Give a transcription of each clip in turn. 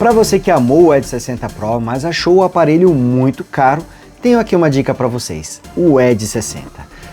Para você que amou o Edge 60 Pro, mas achou o aparelho muito caro, tenho aqui uma dica para vocês, o Edge 60.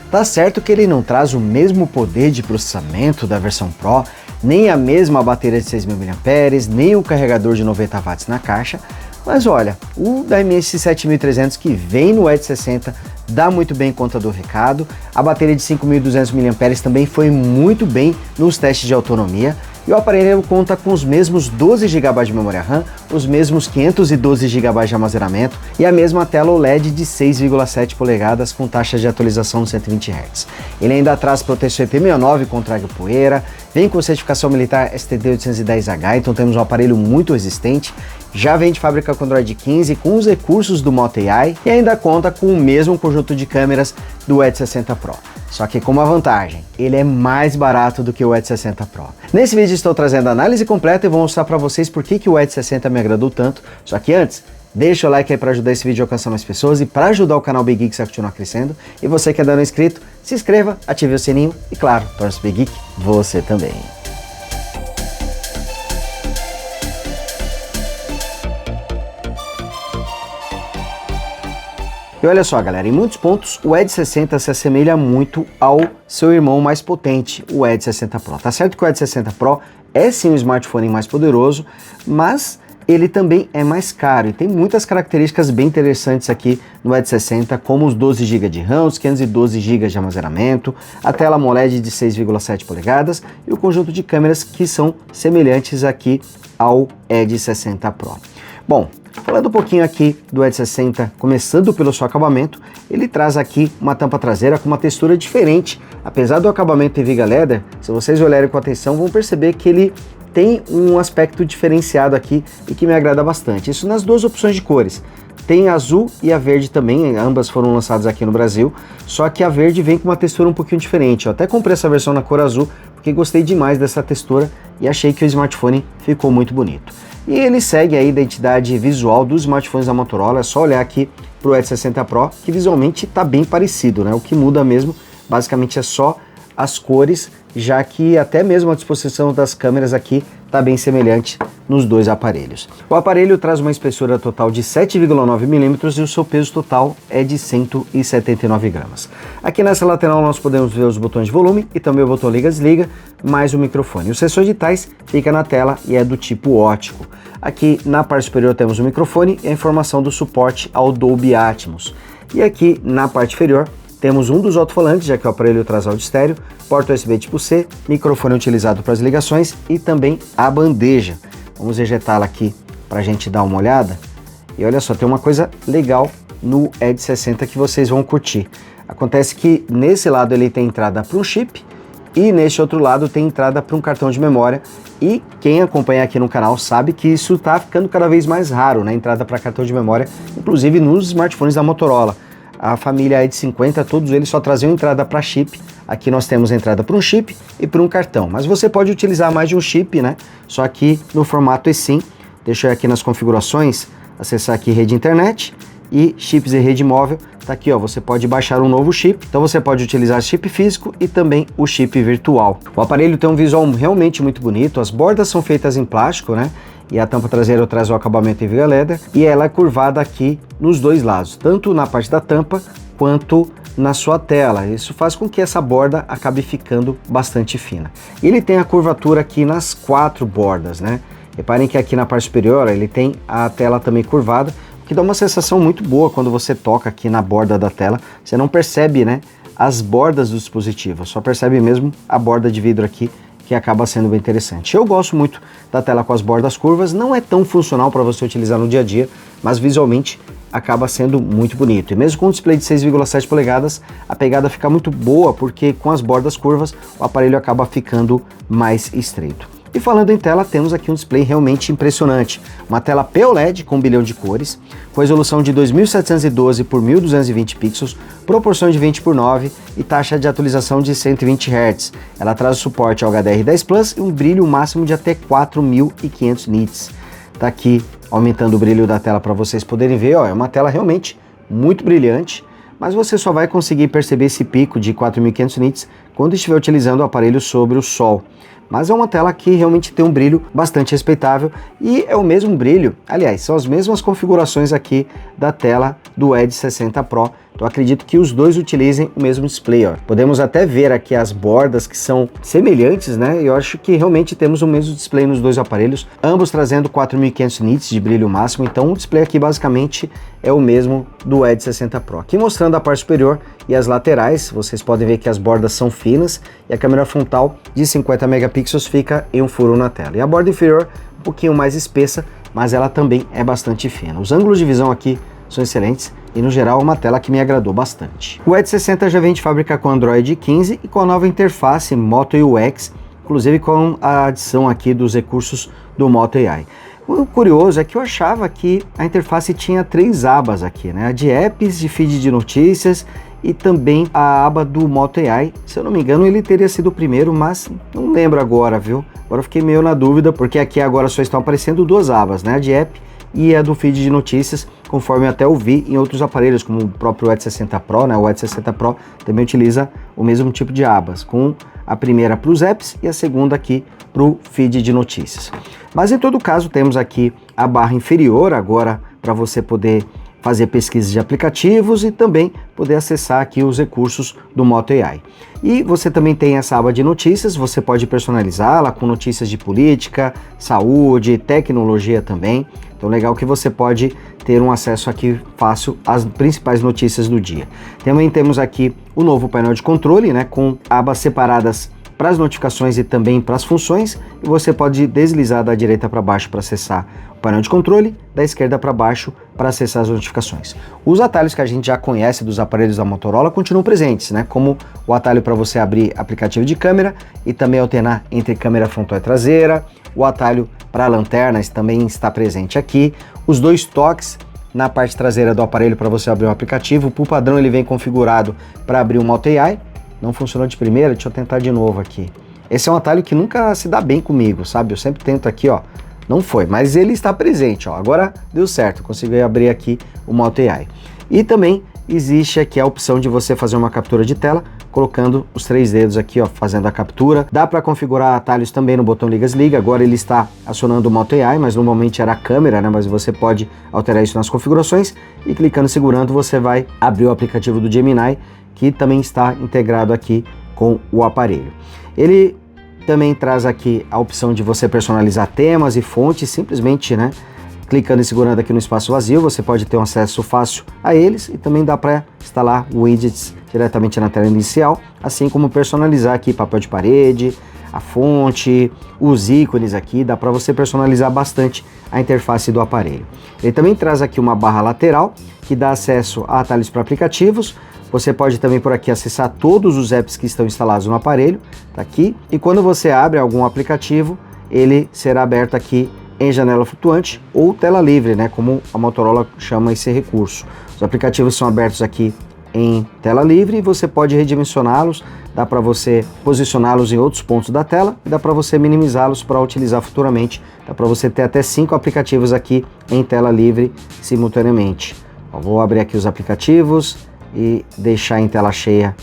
Tá certo que ele não traz o mesmo poder de processamento da versão Pro, nem a mesma bateria de 6.000 mAh, nem o carregador de 90 watts na caixa, mas olha, o da MS7300 que vem no Edge 60 dá muito bem conta do recado, a bateria de 5.200 mAh também foi muito bem nos testes de autonomia, e o aparelho conta com os mesmos 12 GB de memória RAM, os mesmos 512 GB de armazenamento e a mesma tela OLED de 6,7 polegadas com taxa de atualização de 120 Hz. Ele ainda traz proteção IP69 contra água e poeira, vem com certificação militar STD810H, então temos um aparelho muito resistente, já vem de fábrica com Android 15 com os recursos do Moto AI e ainda conta com o mesmo conjunto de câmeras do Edge 60 Pro. Só que com uma vantagem, ele é mais barato do que o Edge 60 Pro. Nesse vídeo estou trazendo a análise completa e vou mostrar para vocês por que o Edge 60 me agradou tanto. Só que antes, deixa o like aí para ajudar esse vídeo a alcançar mais pessoas e para ajudar o canal Big Geeks a continuar crescendo. E você que ainda não é inscrito, se inscreva, ative o sininho e claro, torne-se Big Geek você também. E olha só galera, em muitos pontos o Edge 60 se assemelha muito ao seu irmão mais potente, o Edge 60 Pro. Tá certo que o Edge 60 Pro é sim um smartphone mais poderoso, mas ele também é mais caro e tem muitas características bem interessantes aqui no Edge 60, como os 12 GB de RAM, os 512 GB de armazenamento, a tela AMOLED de 6,7 polegadas e o conjunto de câmeras que são semelhantes aqui ao Edge 60 Pro. Bom, falando um pouquinho aqui do Edge 60, começando pelo seu acabamento, ele traz aqui uma tampa traseira com uma textura diferente. Apesar do acabamento em viga leather, se vocês olharem com atenção, vão perceber que ele tem um aspecto diferenciado aqui e que me agrada bastante. Isso nas duas opções de cores. Tem a azul e a verde também, ambas foram lançadas aqui no Brasil, só que a verde vem com uma textura um pouquinho diferente. Eu até comprei essa versão na cor azul porque gostei demais dessa textura e achei que o smartphone ficou muito bonito. E ele segue a identidade visual dos smartphones da Motorola, é só olhar aqui para o Edge 60 Pro, que visualmente está bem parecido, né? O que muda mesmo, basicamente, é só as cores, já que até mesmo a disposição das câmeras aqui está bem semelhante nos dois aparelhos. O aparelho traz uma espessura total de 7,9 mm e o seu peso total é de 179 gramas. Aqui nessa lateral nós podemos ver os botões de volume e também o botão liga-desliga, mais o microfone. O sensor de tais fica na tela e é do tipo óptico. Aqui na parte superior temos o microfone e a informação do suporte ao Dolby Atmos. E aqui na parte inferior temos um dos alto-falantes, já que o aparelho traz áudio estéreo, porta USB tipo C, microfone utilizado para as ligações e também a bandeja. Vamos ejetá-la aqui para a gente dar uma olhada. E olha só, tem uma coisa legal no Edge 60 que vocês vão curtir. Acontece que nesse lado ele tem entrada para um chip e nesse outro lado tem entrada para um cartão de memória. E quem acompanha aqui no canal sabe que isso está ficando cada vez mais raro, né? Entrada para cartão de memória, inclusive nos smartphones da Motorola. A família Edge 50, todos eles só traziam entrada para chip. Aqui nós temos entrada para um chip e para um cartão, mas você pode utilizar mais de um chip, né? Só que no formato eSIM. Deixa eu ir aqui nas configurações, acessar aqui rede internet e chips e rede móvel. Tá aqui, ó, você pode baixar um novo chip, então você pode utilizar chip físico e também o chip virtual. O aparelho tem um visual realmente muito bonito, as bordas são feitas em plástico, né? E a tampa traseira traz o acabamento em viga leather e ela é curvada aqui nos dois lados, tanto na parte da tampa quanto na sua tela. Isso faz com que essa borda acabe ficando bastante fina. E ele tem a curvatura aqui nas quatro bordas, né? Reparem que aqui na parte superior ele tem a tela também curvada, o que dá uma sensação muito boa quando você toca aqui na borda da tela. Você não percebe, né, as bordas do dispositivo, só percebe mesmo a borda de vidro aqui, que acaba sendo bem interessante. Eu gosto muito da tela com as bordas curvas, não é tão funcional para você utilizar no dia a dia, mas visualmente acaba sendo muito bonito. E mesmo com um display de 6,7 polegadas, a pegada fica muito boa, porque com as bordas curvas o aparelho acaba ficando mais estreito. E falando em tela, temos aqui um display realmente impressionante. Uma tela POLED com 1 bilhão de cores, com resolução de 2712 por 1220 pixels, proporção de 20:9 e taxa de atualização de 120 Hz. Ela traz o suporte ao HDR10 Plus e um brilho máximo de até 4500 nits. Tá aqui aumentando o brilho da tela para vocês poderem ver, ó, é uma tela realmente muito brilhante, mas você só vai conseguir perceber esse pico de 4500 nits quando estiver utilizando o aparelho sobre o sol. mas é uma tela que realmente tem um brilho bastante respeitável e é o mesmo brilho, aliás, são as mesmas configurações aqui da tela do Edge 60 Pro. Então acredito que os dois utilizem o mesmo display, ó. Podemos até ver aqui as bordas que são semelhantes, né? Eu acho que realmente temos o mesmo display nos dois aparelhos, ambos trazendo 4500 nits de brilho máximo, então o display aqui basicamente é o mesmo do Edge 60 Pro. Aqui mostrando a parte superior e as laterais, vocês podem ver que as bordas são finas e a câmera frontal de 50 megapixels fica em um furo na tela. E a borda inferior um pouquinho mais espessa, mas ela também é bastante fina. Os ângulos de visão aqui são excelentes e no geral é uma tela que me agradou bastante. O Edge 60 já vem de fábrica com Android 15 e com a nova interface Moto UX, inclusive com a adição aqui dos recursos do Moto AI. O curioso é que eu achava que a interface tinha 3 abas aqui, né? A de apps, de feed de notícias e também a aba do Moto AI. Se eu não me engano, ele teria sido o primeiro, mas não lembro agora, viu? Agora eu fiquei meio na dúvida, porque aqui agora só estão aparecendo 2 abas, né? A de app e a do feed de notícias, conforme eu até ouvi em outros aparelhos, como o próprio Edge 60 Pro, né? O Edge 60 Pro também utiliza o mesmo tipo de abas, com a primeira para os apps e a segunda aqui para o feed de notícias. Mas em todo caso temos aqui a barra inferior agora para você poder fazer pesquisas de aplicativos e também poder acessar aqui os recursos do Moto AI. E você também tem essa aba de notícias, você pode personalizá-la com notícias de política, saúde, tecnologia também. Então legal que você pode ter um acesso aqui fácil às principais notícias do dia. Também temos aqui o novo painel de controle, né, com abas separadas para as notificações e também para as funções, e você pode deslizar da direita para baixo para acessar o painel de controle, da esquerda para baixo para acessar as notificações. Os atalhos que a gente já conhece dos aparelhos da Motorola continuam presentes, né? Como o atalho para você abrir aplicativo de câmera e também alternar entre câmera frontal e traseira, o atalho para a lanterna também está presente aqui, os 2 toques na parte traseira do aparelho para você abrir um aplicativo. Por padrão ele vem configurado para abrir o Moto AI. Não funcionou de primeira, deixa eu tentar de novo aqui. Esse é um atalho que nunca se dá bem comigo, sabe? Eu sempre tento aqui, ó, não foi, mas ele está presente, ó. Agora deu certo, consegui abrir aqui o Moto AI. E também existe aqui a opção de você fazer uma captura de tela, colocando os 3 dedos aqui, ó, fazendo a captura. Dá para configurar atalhos também no botão liga-desliga. Agora ele está acionando o Moto AI, mas normalmente era a câmera, né? Mas você pode alterar isso nas configurações e clicando e segurando você vai abrir o aplicativo do Gemini, que também está integrado aqui com o aparelho. Ele também traz aqui a opção de você personalizar temas e fontes, simplesmente, né, clicando e segurando aqui no espaço vazio, você pode ter um acesso fácil a eles e também dá para instalar widgets diretamente na tela inicial, assim como personalizar aqui papel de parede, a fonte, os ícones aqui, dá para você personalizar bastante a interface do aparelho. Ele também traz aqui uma barra lateral que dá acesso a atalhos para aplicativos. Você pode também por aqui acessar todos os apps que estão instalados no aparelho, tá aqui. E quando você abre algum aplicativo, ele será aberto aqui em janela flutuante ou tela livre, né, como a Motorola chama esse recurso. Os aplicativos são abertos aqui em tela livre e você pode redimensioná-los, dá para você posicioná-los em outros pontos da tela e dá para você minimizá-los para utilizar futuramente. Dá para você ter até 5 aplicativos aqui em tela livre simultaneamente. Ó, vou abrir aqui os aplicativos e deixar em tela cheia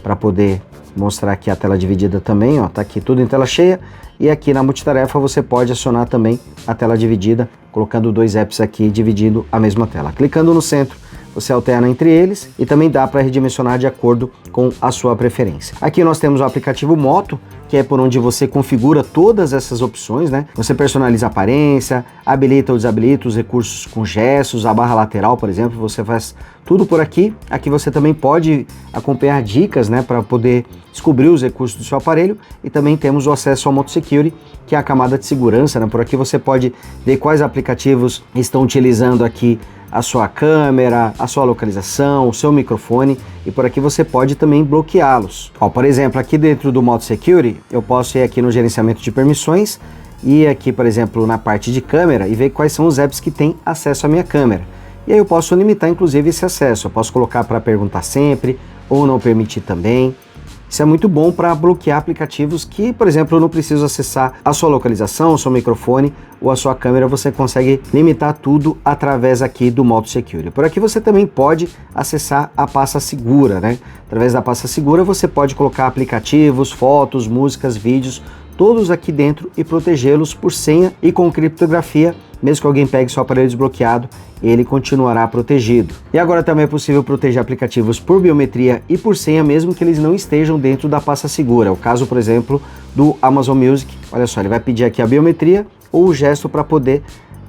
para poder mostrar aqui a tela dividida também, ó, tá aqui tudo em tela cheia. E aqui na multitarefa você pode acionar também a tela dividida, colocando 2 apps aqui dividindo a mesma tela. Clicando no centro, você alterna entre eles e também dá para redimensionar de acordo com a sua preferência. Aqui nós temos o aplicativo Moto, que é por onde você configura todas essas opções, né? Você personaliza a aparência, habilita ou desabilita os recursos com gestos, a barra lateral, por exemplo, você faz tudo por aqui. Aqui você também pode acompanhar dicas, né, para poder descobrir os recursos do seu aparelho, e também temos o acesso ao Moto Security, que é a camada de segurança, né? Por aqui você pode ver quais aplicativos estão utilizando aqui a sua câmera, a sua localização, o seu microfone, e por aqui você pode também bloqueá-los. Por exemplo, aqui dentro do Moto Security, eu posso ir aqui no gerenciamento de permissões e aqui, por exemplo, na parte de câmera e ver quais são os apps que têm acesso à minha câmera. E aí eu posso limitar inclusive esse acesso, eu posso colocar para perguntar sempre ou não permitir também. Isso é muito bom para bloquear aplicativos que, por exemplo, eu não preciso acessar a sua localização, o seu microfone ou a sua câmera, você consegue limitar tudo através aqui do Moto Security. Por aqui você também pode acessar a pasta segura, né? Através da pasta segura você pode colocar aplicativos, fotos, músicas, vídeos, todos aqui dentro e protegê-los por senha e com criptografia. Mesmo que alguém pegue seu aparelho desbloqueado, ele continuará protegido. E agora também é possível proteger aplicativos por biometria e por senha, mesmo que eles não estejam dentro da pasta segura. É o caso, por exemplo, do Amazon Music. Olha só, ele vai pedir aqui a biometria ou o gesto para poder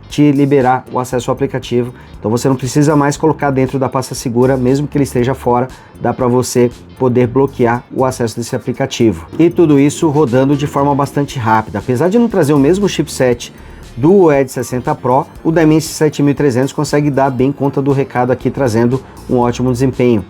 te liberar o acesso ao aplicativo. Então você não precisa mais colocar dentro da pasta segura, mesmo que ele esteja fora, dá para você poder bloquear o acesso desse aplicativo. E tudo isso rodando de forma bastante rápida. Apesar de não trazer o mesmo chipset do Edge 60 Pro, o Dimensity 7300 consegue dar bem conta do recado aqui, trazendo um ótimo desempenho.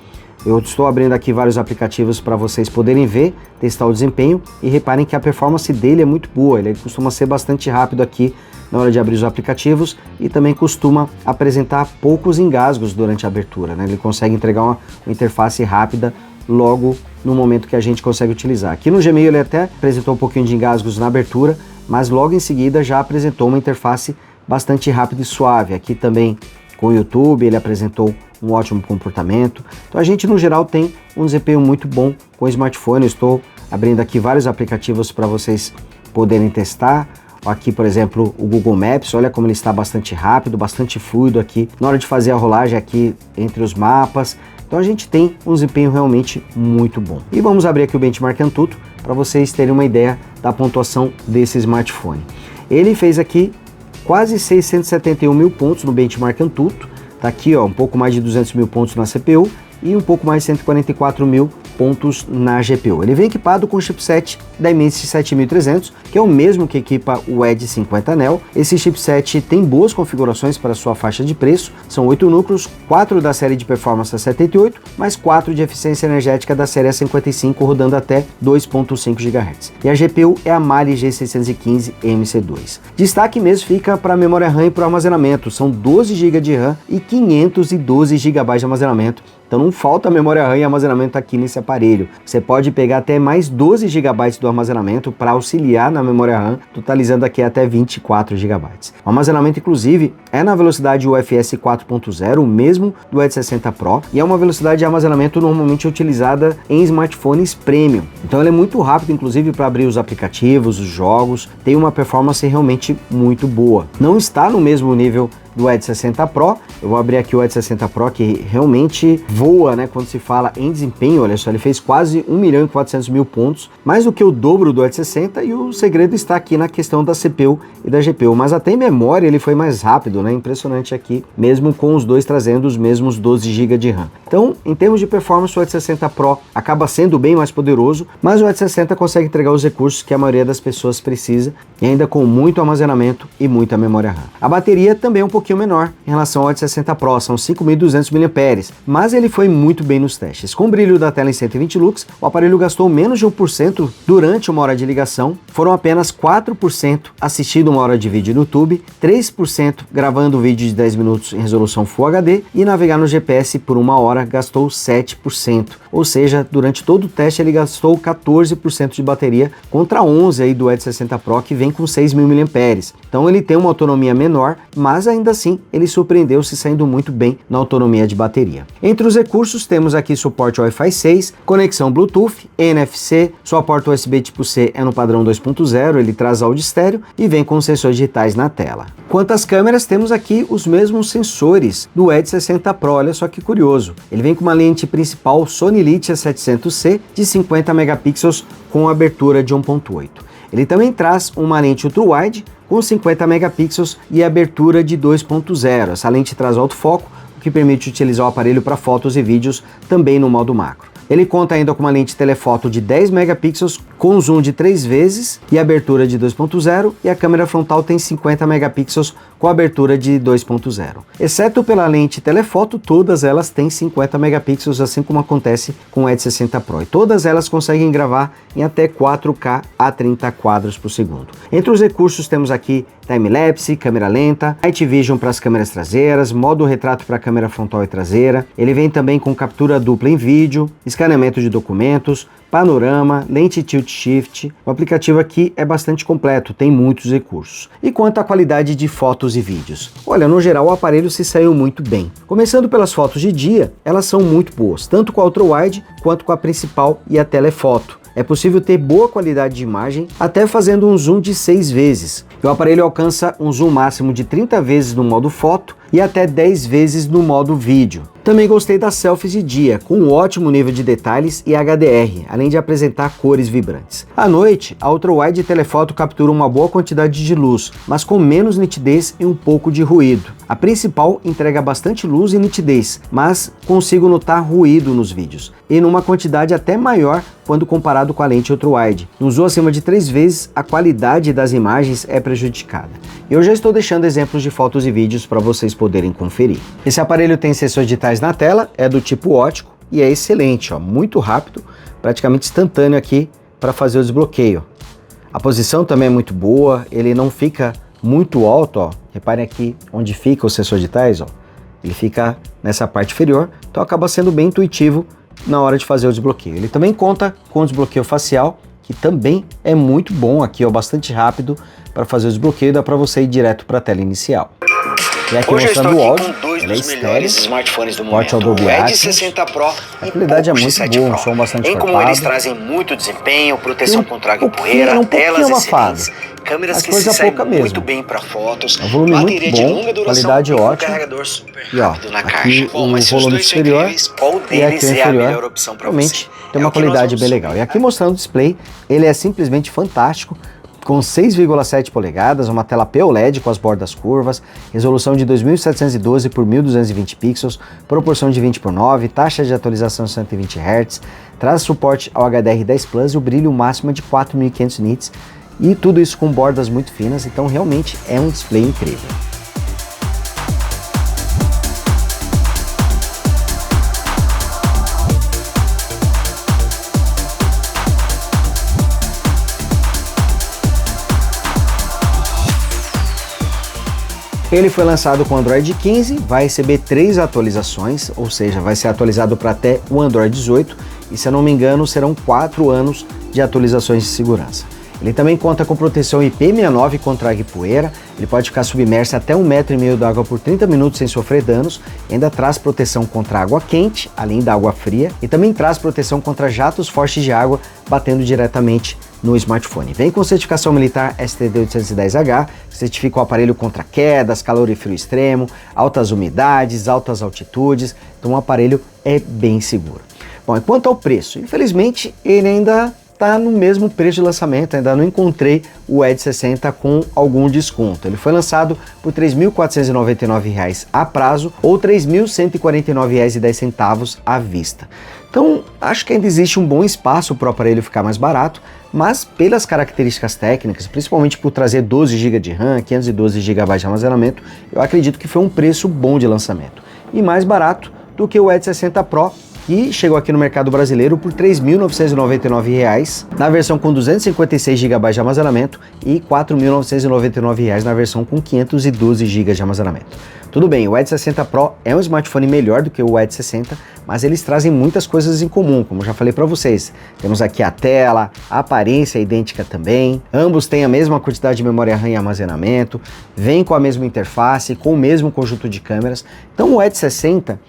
Eu estou abrindo aqui vários aplicativos para vocês poderem ver, testar o desempenho, e reparem que a performance dele é muito boa, ele costuma ser bastante rápido aqui na hora de abrir os aplicativos e também costuma apresentar poucos engasgos durante a abertura, né? Ele consegue entregar uma interface rápida logo no momento que a gente consegue utilizar. Aqui no Gmail ele até apresentou um pouquinho de engasgos na abertura, mas logo em seguida já apresentou uma interface bastante rápida e suave. Aqui também com o YouTube ele apresentou um ótimo comportamento. Então a gente no geral tem um desempenho muito bom com o smartphone. Eu estou abrindo aqui vários aplicativos para vocês poderem testar. Aqui, por exemplo, o Google Maps, olha como ele está bastante rápido, bastante fluido aqui na hora de fazer a rolagem aqui entre os mapas. Então a gente tem um desempenho realmente muito bom. E vamos abrir aqui o Benchmark Antutu para vocês terem uma ideia da pontuação desse smartphone. Ele fez aqui quase 671 mil pontos no Benchmark Antutu. Tá aqui, ó, um pouco mais de 200 mil pontos na CPU e um pouco mais de 144 mil pontos na GPU. Ele vem equipado com o chipset Dimensity 7300, que é o mesmo que equipa o Edge 50 Neo. Esse chipset tem boas configurações para sua faixa de preço, são 8 núcleos, 4 da série de Performance A78, mais 4 de eficiência energética da série A55, rodando até 2.5 GHz. E a GPU é a Mali G615 MC2. Destaque mesmo fica para a memória RAM e para o armazenamento, são 12 GB de RAM e 512 GB de armazenamento. Então não falta memória RAM e armazenamento aqui nesse aparelho. Você pode pegar até mais 12 GB do armazenamento para auxiliar na memória RAM, totalizando aqui até 24 GB. O armazenamento, inclusive, é na velocidade UFS 4.0, o mesmo do Edge 60 Pro, e é uma velocidade de armazenamento normalmente utilizada em smartphones premium. Então ele é muito rápido, inclusive, para abrir os aplicativos, os jogos, tem uma performance realmente muito boa. Não está no mesmo nível do Edge 60 Pro. Eu vou abrir aqui o Edge 60 Pro, que realmente voa, né, quando se fala em desempenho. Olha só, ele fez quase 1.400.000 pontos, mais do que o dobro do Edge 60, e o segredo está aqui na questão da CPU e da GPU, mas até em memória ele foi mais rápido, né, impressionante aqui, mesmo com os dois trazendo os mesmos 12 GB de RAM. Então, em termos de performance, o Edge 60 Pro acaba sendo bem mais poderoso, mas o Edge 60 consegue entregar os recursos que a maioria das pessoas precisa, e ainda com muito armazenamento e muita memória RAM. A bateria também é um pouquinho menor em relação ao Edge 60 Pro, são 5.200 mAh, mas ele foi muito bem nos testes. Com o brilho da tela em 120 lux, o aparelho gastou menos de 1% durante uma hora de ligação, foram apenas 4% assistindo uma hora de vídeo no YouTube, 3% gravando vídeo de 10 minutos em resolução Full HD e navegar no GPS por uma hora gastou 7%, ou seja, durante todo o teste ele gastou 14% de bateria contra 11% aí do Edge 60 Pro, que vem com 6.000 mAh. Então ele tem uma autonomia menor, mas ainda assim ele surpreendeu se saindo muito bem na autonomia de bateria. Entre os recursos temos aqui suporte Wi-Fi 6, conexão Bluetooth, NFC, sua porta USB tipo C é no padrão 2.0, ele traz áudio estéreo e vem com sensores digitais na tela. Quanto às câmeras, temos aqui os mesmos sensores do Edge 60 Pro, olha só que curioso. Ele vem com uma lente principal Sony Litia 700C de 50 megapixels com abertura de 1.8. Ele também traz uma lente ultra-wide com 50 megapixels e abertura de 2.0. Essa lente traz autofoco, o que permite utilizar o aparelho para fotos e vídeos também no modo macro. Ele conta ainda com uma lente telefoto de 10 megapixels com zoom de 3 vezes e abertura de 2.0, e a câmera frontal tem 50 megapixels com abertura de 2.0. Exceto pela lente telefoto, todas elas têm 50 megapixels, assim como acontece com o Edge 60 Pro, e todas elas conseguem gravar em até 4K a 30 quadros por segundo. Entre os recursos temos aqui time-lapse, câmera lenta, night vision para as câmeras traseiras, modo retrato para a câmera frontal e traseira. Ele vem também com captura dupla em vídeo, escaneamento de documentos, panorama, lente tilt shift. O aplicativo aqui é bastante completo, tem muitos recursos. E quanto à qualidade de fotos e vídeos? Olha, no geral o aparelho se saiu muito bem. Começando pelas fotos de dia, elas são muito boas, tanto com a ultra-wide quanto com a principal e a telefoto. é possível ter boa qualidade de imagem até fazendo um zoom de 6 vezes. O aparelho alcança um zoom máximo de 30 vezes no modo foto e até 10 vezes no modo vídeo. Também gostei das selfies de dia, com um ótimo nível de detalhes e HDR, além de apresentar cores vibrantes. À noite, a ultra-wide telefoto captura uma boa quantidade de luz, mas com menos nitidez e um pouco de ruído. A principal entrega bastante luz e nitidez, mas consigo notar ruído nos vídeos, e numa quantidade até maior quando comparado com a lente ultra-wide. No zoom acima de 3 vezes, a qualidade das imagens é prejudicada. Eu já estou deixando exemplos de fotos e vídeos para vocês poderem conferir. Esse aparelho tem sensores digitais na tela, é do tipo ótico e é excelente, ó, muito rápido, praticamente instantâneo aqui para fazer o desbloqueio. A posição também é muito boa, ele não fica muito alto, ó. Reparem aqui onde fica o sensor digitais, ó. Ele fica nessa parte inferior, então acaba sendo bem intuitivo na hora de fazer o desbloqueio. Ele também conta com desbloqueio facial, que também é muito bom aqui, ó, bastante rápido para fazer o desbloqueio, dá para você ir direto para a tela inicial. E aqui hoje mostrando o áudio, com dois ele é dos melhores estéreo, smartphones do porte momento, Dolby o Edge Atmos. 60 Pro A qualidade é muito boa, um som bastante Em comum cortado. eles trazem muito desempenho, proteção contra água e pouquinho, poeira, telas abafado. excelentes, câmeras Mas que coisa se saem pouca muito mesmo. bem para fotos, É um volume bateria muito de bom, longa duração qualidade e um ótima. carregador super E ó, rápido na aqui caixa. Bom, mas se o os volume dois são superior incríveis, qual e aqui deles o é a inferior, melhor opção para você? realmente tem É uma o que nós qualidade vamos bem legal. E aqui mostrando o display, ele é simplesmente fantástico, com 6,7 polegadas, uma tela POLED com as bordas curvas, resolução de 2712 por 1220 pixels, proporção de 20:9, taxa de atualização 120 Hz, traz suporte ao HDR10 Plus e o brilho máximo é de 4500 nits, e tudo isso com bordas muito finas, então realmente é um display incrível. Ele foi lançado com Android 15, vai receber 3 atualizações, ou seja, vai ser atualizado para até o Android 18 e, se eu não me engano, serão 4 anos de atualizações de segurança. Ele também conta com proteção IP69 contra água e poeira, ele pode ficar submerso até 1,5 metro d'água por 30 minutos sem sofrer danos, ainda traz proteção contra água quente, além da água fria, e também traz proteção contra jatos fortes de água batendo diretamente no smartphone. Vem com certificação militar STD810H, que certifica o aparelho contra quedas, calor e frio extremo, altas umidades, altas altitudes, então o aparelho é bem seguro. Bom, e quanto ao preço, infelizmente ele ainda está no mesmo preço de lançamento, ainda não encontrei o Edge 60 com algum desconto. Ele foi lançado por R$ 3.499 a prazo ou R$ 3.149,10 à vista. Então, acho que ainda existe um bom espaço para o aparelho ficar mais barato, mas pelas características técnicas, principalmente por trazer 12 GB de RAM, 512 GB de armazenamento, eu acredito que foi um preço bom de lançamento e mais barato do que o Edge 60 Pro, que chegou aqui no mercado brasileiro por R$ 3.999 na versão com 256 GB de armazenamento e R$ 4.999 na versão com 512 GB de armazenamento. Tudo bem, o Edge 60 Pro é um smartphone melhor do que o Edge 60, mas eles trazem muitas coisas em comum, como já falei para vocês. Temos aqui a tela, a aparência é idêntica também, ambos têm a mesma quantidade de memória RAM e armazenamento, vem com a mesma interface, com o mesmo conjunto de câmeras. Então o Edge 60,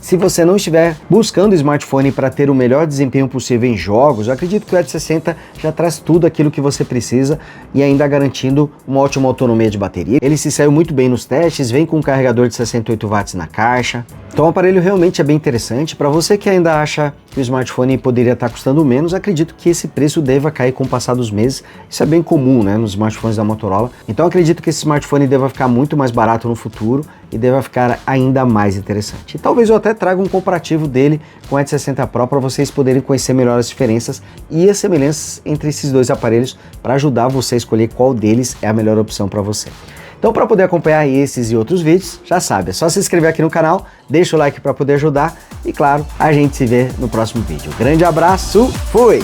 se você não estiver buscando smartphone para ter o melhor desempenho possível em jogos, eu acredito que o Edge 60 já traz tudo aquilo que você precisa e ainda garantindo uma ótima autonomia de bateria. Ele se saiu muito bem nos testes, vem com um carregador de 68 watts na caixa, então o aparelho realmente é bem interessante. Para você que ainda acha que o smartphone poderia estar custando menos, acredito que esse preço deva cair com o passar dos meses. Isso é bem comum, né, nos smartphones da Motorola. Então acredito que esse smartphone deva ficar muito mais barato no futuro e deva ficar ainda mais interessante. E talvez eu até traga um comparativo dele com o Edge 60 Pro para vocês poderem conhecer melhor as diferenças e as semelhanças entre esses dois aparelhos para ajudar você a escolher qual deles é a melhor opção para você. Então, para poder acompanhar esses e outros vídeos, já sabe, é só se inscrever aqui no canal, deixa o like para poder ajudar e, claro, a gente se vê no próximo vídeo. Grande abraço, fui!